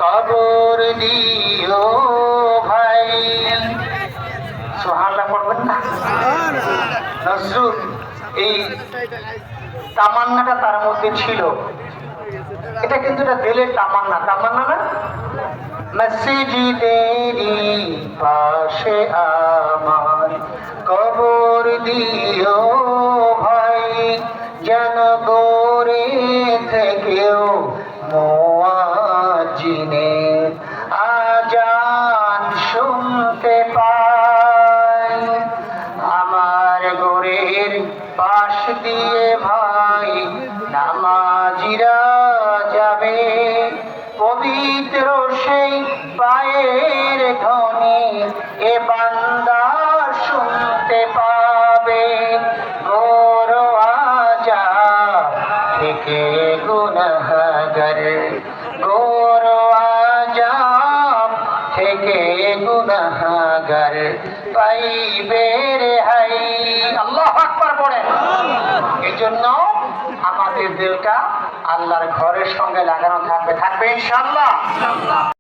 কবর দিও ভাই। সুবহানাল্লাহ পড়বেন না? নজরুল এই তামান্নাটা তার মধ্যে ছিল। এটা কিন্তু এটা দিলের তামান্না, তামান্না না? মসজিদেরই পাশে আমার কবর দিও ভাই, যেন গড়ে থেকেও মুয়াজ্জিনের আজান শুনতে পাই। আমার ঘরের পাশ দিয়ে ভাই নামাজিরা যাবে, পবিত্র সেই পায়ের ধ্বনি এ বান্দা শুনতে পাবে। গোর আজা থেকে গুনাহগার, গোর আজা থেকে গুনাহগার পাইবে রেহাই। আল্লাহু আকবার পড়েন। এই জন্য আমাদের দিলটা আল্লাহর ঘরের সঙ্গে লাগানো থাকবে, থাকবে ইনশাআল্লাহ।